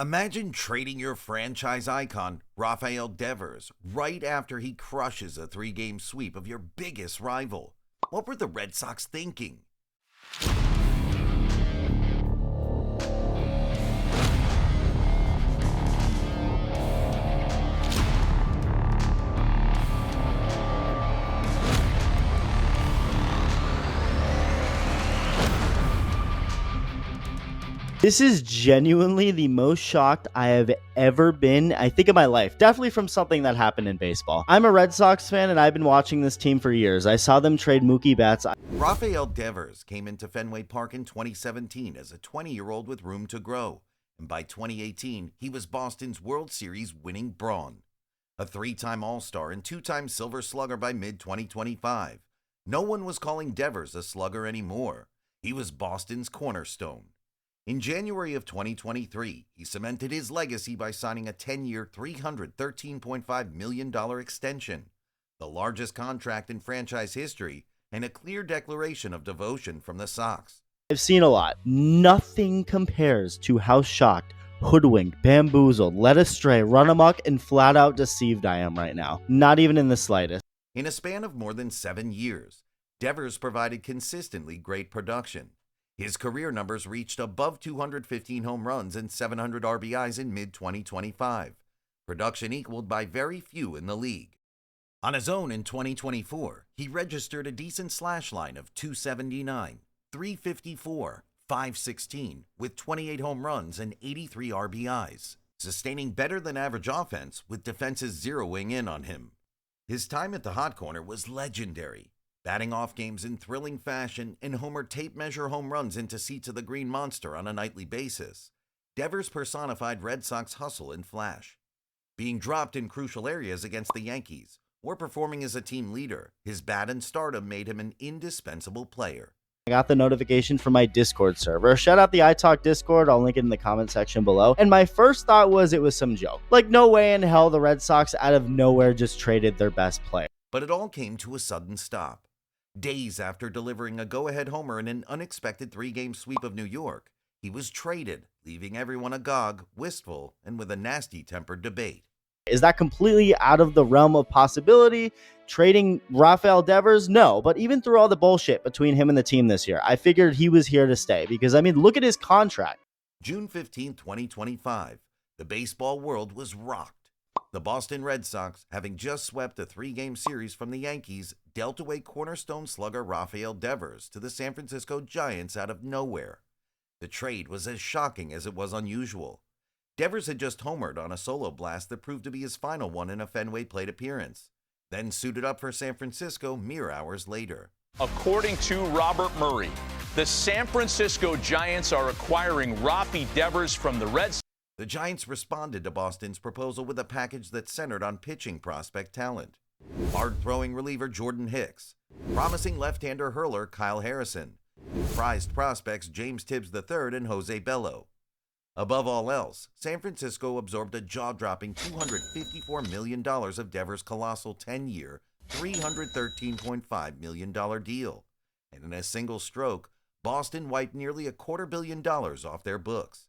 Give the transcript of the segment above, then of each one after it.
Imagine trading your franchise icon, Rafael Devers, right after he crushes a three-game sweep of your biggest rival. What were the Red Sox thinking? This is genuinely the most shocked I have ever been, I think, in my life. Definitely from something that happened in baseball. I'm a Red Sox fan, and I've been watching this team for years. I saw them trade Mookie Betts. Rafael Devers came into Fenway Park in 2017 as a 20-year-old with room to grow. And by 2018, he was Boston's World Series winning brawn. A three-time All-Star and two-time Silver Slugger by mid-2025. No one was calling Devers a slugger anymore. He was Boston's cornerstone. In January of 2023, he cemented his legacy by signing a 10-year, $313.5 million extension, the largest contract in franchise history, and a clear declaration of devotion from the Sox. I've seen a lot. Nothing compares to how shocked, hoodwinked, bamboozled, led astray, run amok, and flat out deceived I am right now. Not even in the slightest. In a span of more than 7 years, Devers provided consistently great production. His career numbers reached above 215 home runs and 700 RBIs in mid-2025, production equaled by very few in the league. On his own in 2024, he registered a decent slash line of .279, .354, .516, with 28 home runs and 83 RBIs, sustaining better than average offense with defenses zeroing in on him. His time at the hot corner was legendary, batting off games in thrilling fashion and homer tape measure home runs into seats of the Green Monster on a nightly basis. Devers personified Red Sox hustle and flash. Being dropped in crucial areas against the Yankees or performing as a team leader, his bat and stardom made him an indispensable player. I got the notification from my Discord server. Shout out the iTalk Discord. I'll link it in the comment section below. And my first thought was it was some joke. Like, no way in hell the Red Sox out of nowhere just traded their best player. But it all came to a sudden stop. Days after delivering a go-ahead homer in an unexpected three-game sweep of New York, he was traded, leaving everyone agog, wistful, and with a nasty-tempered debate. Is that completely out of the realm of possibility? Trading Rafael Devers? No, but even through all the bullshit between him and the team this year, I figured he was here to stay because, I mean, look at his contract. June 15, 2025, the baseball world was rocked. The Boston Red Sox, having just swept a three-game series from the Yankees, dealt away cornerstone slugger Rafael Devers to the San Francisco Giants out of nowhere. The trade was as shocking as it was unusual. Devers had just homered on a solo blast that proved to be his final one in a Fenway plate appearance, then suited up for San Francisco mere hours later. According to Robert Murray, the San Francisco Giants are acquiring Rafi Devers from the Red Sox. The Giants responded to Boston's proposal with a package that centered on pitching prospect talent. Hard-throwing reliever Jordan Hicks, promising left-hander hurler Kyle Harrison, and prized prospects James Tibbs III and Jose Bello. Above all else, San Francisco absorbed a jaw-dropping $254 million of Devers' colossal 10-year, $313.5 million deal. And in a single stroke, Boston wiped nearly $250 million off their books.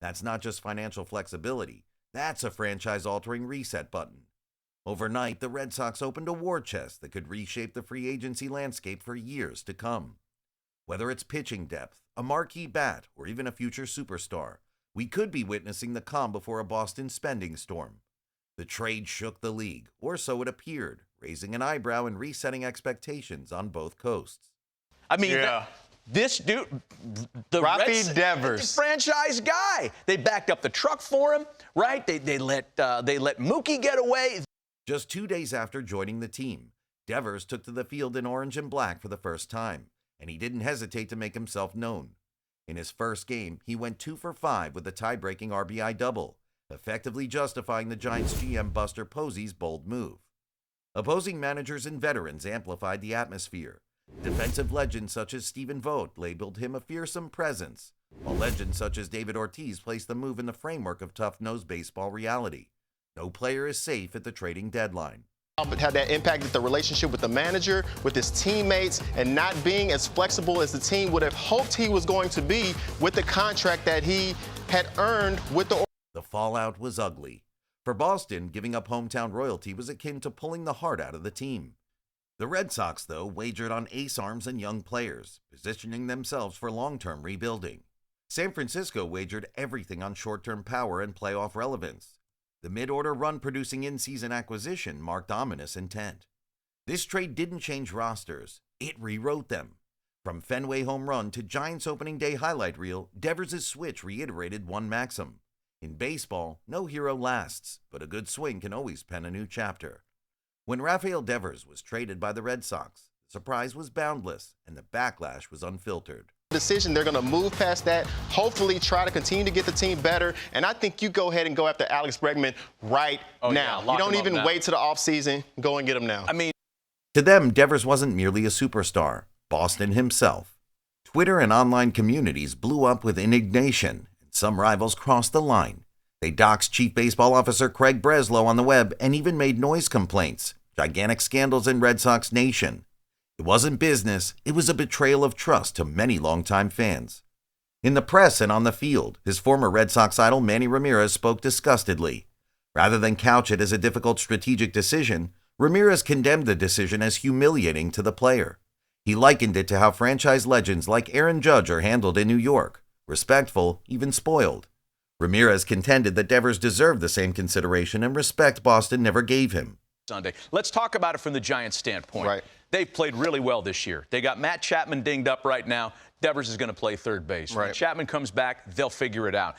That's not just financial flexibility, that's a franchise-altering reset button. Overnight, the Red Sox opened a war chest that could reshape the free agency landscape for years to come. Whether it's pitching depth, a marquee bat, or even a future superstar, we could be witnessing the calm before a Boston spending storm. The trade shook the league, or so it appeared, raising an eyebrow and resetting expectations on both coasts. I mean, this dude, the Rafi Devers, franchise guy. They backed up the truck for him, right? They let Mookie get away. Just 2 days after joining the team, Devers took to the field in orange and black for the first time, and he didn't hesitate to make himself known. In his first game, he went 2 for 5 with a tie-breaking RBI double, effectively justifying the Giants GM Buster Posey's bold move. Opposing managers and veterans amplified the atmosphere. Defensive legends such as Stephen Vogt labeled him a fearsome presence, while legends such as David Ortiz placed the move in the framework of tough-nosed baseball reality. No player is safe at the trading deadline. But had that impacted the relationship with the manager, with his teammates, and not being as flexible as the team would have hoped he was going to be with the contract that he had earned with the fallout was ugly. For Boston, giving up hometown royalty was akin to pulling the heart out of the team. The Red Sox, though, wagered on ace arms and young players, positioning themselves for long-term rebuilding. San Francisco wagered everything on short-term power and playoff relevance. The mid-order run-producing in-season acquisition marked ominous intent. This trade didn't change rosters, it rewrote them. From Fenway home run to Giants opening day highlight reel, Devers' switch reiterated one maxim. In baseball, no hero lasts, but a good swing can always pen a new chapter. When Rafael Devers was traded by the Red Sox, the surprise was boundless and the backlash was unfiltered. Decision, they're going to move past that, hopefully try to continue to get the team better, and I think you go ahead and go after Alex Bregman right now. Yeah, you don't even wait to the offseason. Go and get him now. To them, Devers wasn't merely a superstar, Boston himself. Twitter and online communities blew up with indignation, and some rivals crossed the line. They doxed Chief Baseball Officer Craig Breslow on the web and even made noise complaints, gigantic scandals in Red Sox Nation. It wasn't business, it was a betrayal of trust to many longtime fans. In the press and on the field, his former Red Sox idol Manny Ramirez spoke disgustedly. Rather than couch it as a difficult strategic decision, Ramirez condemned the decision as humiliating to the player. He likened it to how franchise legends like Aaron Judge are handled in New York, respectful, even spoiled. Ramirez contended that Devers deserved the same consideration and respect Boston never gave him. Sunday. Let's talk about it from the Giants' standpoint. Right. They've played really well this year. They got Matt Chapman dinged up right now. Devers is going to play third base. When Chapman comes back, they'll figure it out.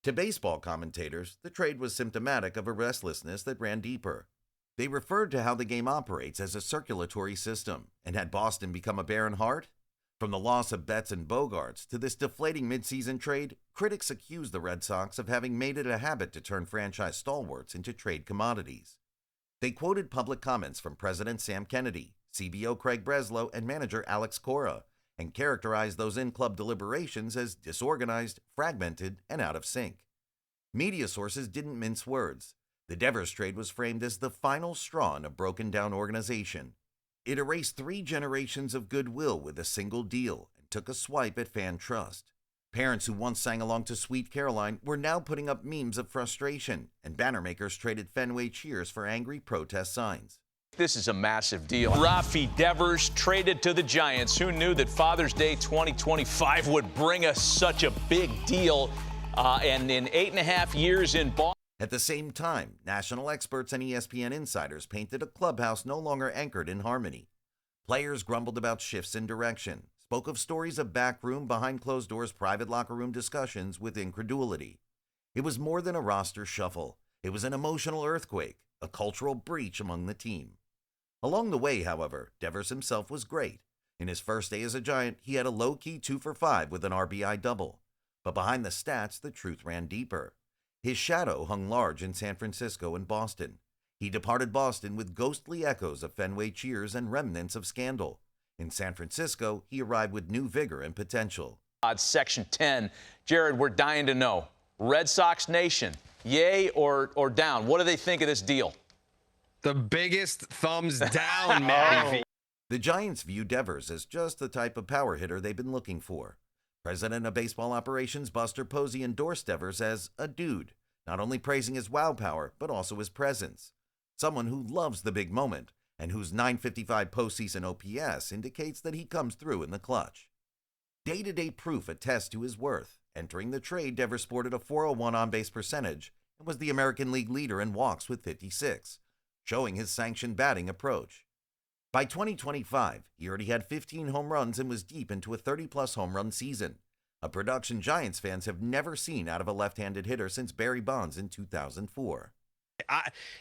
To baseball commentators, the trade was symptomatic of a restlessness that ran deeper. They referred to how the game operates as a circulatory system, and had Boston become a barren heart? From the loss of Betts and Bogarts to this deflating midseason trade, critics accused the Red Sox of having made it a habit to turn franchise stalwarts into trade commodities. They quoted public comments from President Sam Kennedy, CBO Craig Breslow, and manager Alex Cora, and characterized those in-club deliberations as disorganized, fragmented, and out of sync. Media sources didn't mince words. The Devers trade was framed as the final straw in a broken-down organization. It erased 3 generations of goodwill with a single deal and took a swipe at fan trust. Parents who once sang along to Sweet Caroline were now putting up memes of frustration, and banner makers traded Fenway cheers for angry protest signs. This is a massive deal. Rafi Devers traded to the Giants. Who knew that Father's Day 2025 would bring us such a big deal? And in 8.5 years in Boston. At the same time, national experts and ESPN insiders painted a clubhouse no longer anchored in harmony. Players grumbled about shifts in direction, spoke of stories of backroom, behind closed doors, private locker room discussions with incredulity. It was more than a roster shuffle. It was an emotional earthquake, a cultural breach among the team. Along the way, however, Devers himself was great. In his first day as a Giant, he had a low-key 2 for 5 with an RBI double. But behind the stats, the truth ran deeper. His shadow hung large in San Francisco and Boston. He departed Boston with ghostly echoes of Fenway cheers and remnants of scandal. In San Francisco, he arrived with new vigor and potential. Section 10. Jared, we're dying to know. Red Sox Nation, yay or down? What do they think of this deal? The biggest thumbs down, Matty. The Giants view Devers as just the type of power hitter they've been looking for. President of Baseball Operations Buster Posey endorsed Devers as a dude, not only praising his wow power, but also his presence. Someone who loves the big moment, and whose .955 postseason OPS indicates that he comes through in the clutch. Day-to-day proof attests to his worth. Entering the trade, Devers sported a .401 on-base percentage and was the American League leader in walks with 56, showing his sanctioned batting approach. By 2025, he already had 15 home runs and was deep into a 30-plus home run season, a production Giants fans have never seen out of a left-handed hitter since Barry Bonds in 2004.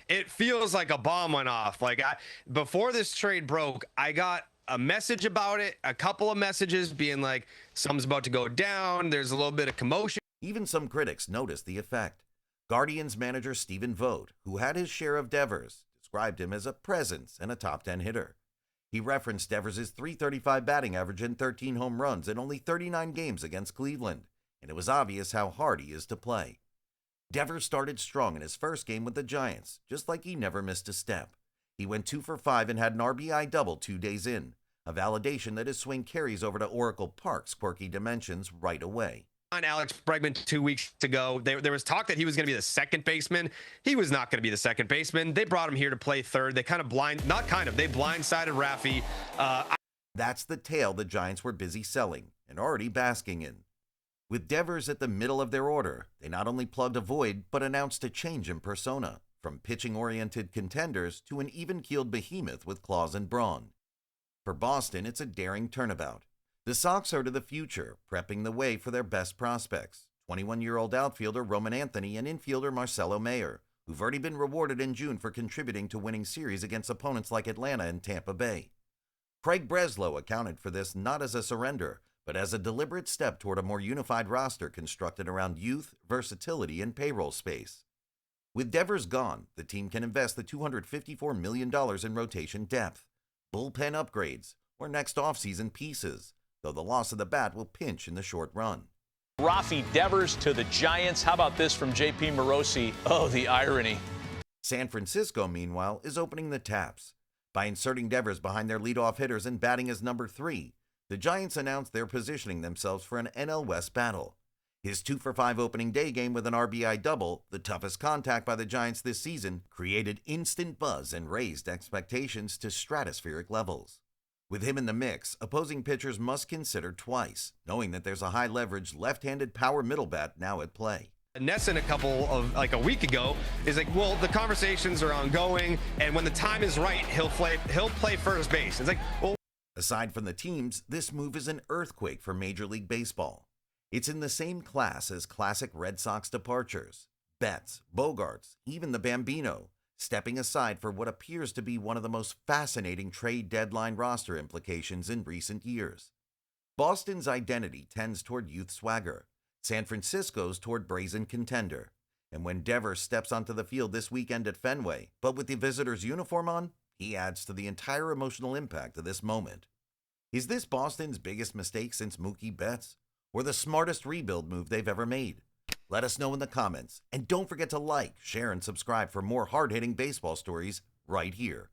It feels like a bomb went off. Before this trade broke, I got a message about it, a couple of messages being like, something's about to go down, there's a little bit of commotion. Even some critics noticed the effect. Guardians manager Stephen Vogt, who had his share of Devers, described him as a presence and a top 10 hitter. He referenced Devers' .335 batting average and 13 home runs in only 39 games against Cleveland, and it was obvious how hard he is to play. Devers started strong in his first game with the Giants, just like he never missed a step. He went 2 for 5 and had an RBI double 2 days in, a validation that his swing carries over to Oracle Park's quirky dimensions right away. Alex Bregman 2 weeks ago. There was talk that he was going to be the second baseman. He was not going to be the second baseman. They brought him here to play third. They they blindsided Rafi. That's the tale the Giants were busy selling and already basking in. With Devers at the middle of their order, they not only plugged a void, but announced a change in persona, from pitching-oriented contenders to an even-keeled behemoth with claws and brawn. For Boston, it's a daring turnabout. The Sox are to the future, prepping the way for their best prospects, 21-year-old outfielder Roman Anthony and infielder Marcelo Mayer, who've already been rewarded in June for contributing to winning series against opponents like Atlanta and Tampa Bay. Craig Breslow accounted for this not as a surrender, but as a deliberate step toward a more unified roster constructed around youth, versatility, and payroll space. With Devers gone, the team can invest the $254 million in rotation depth, bullpen upgrades, or next offseason pieces, though the loss of the bat will pinch in the short run. Rafael Devers to the Giants. How about this from J.P. Morosi? Oh, the irony. San Francisco, meanwhile, is opening the taps. By inserting Devers behind their leadoff hitters and batting as number 3, the Giants announced they're positioning themselves for an NL West battle. His 2-for-5 opening day game with an RBI double, the toughest contact by the Giants this season, created instant buzz and raised expectations to stratospheric levels. With him in the mix, opposing pitchers must consider twice, knowing that there's a high-leverage left-handed power middle bat now at play. Nesson a week ago is like, well, the conversations are ongoing, and when the time is right, he'll play first base. It's like, well. Aside from the teams, this move is an earthquake for Major League Baseball. It's in the same class as classic Red Sox departures. Betts, Bogarts, even the Bambino, stepping aside for what appears to be one of the most fascinating trade deadline roster implications in recent years. Boston's identity tends toward youth swagger, San Francisco's toward brazen contender. And when Devers steps onto the field this weekend at Fenway, but with the visitor's uniform on, he adds to the entire emotional impact of this moment. Is this Boston's biggest mistake since Mookie Betts, or the smartest rebuild move they've ever made? Let us know in the comments, and don't forget to like, share, and subscribe for more hard-hitting baseball stories right here.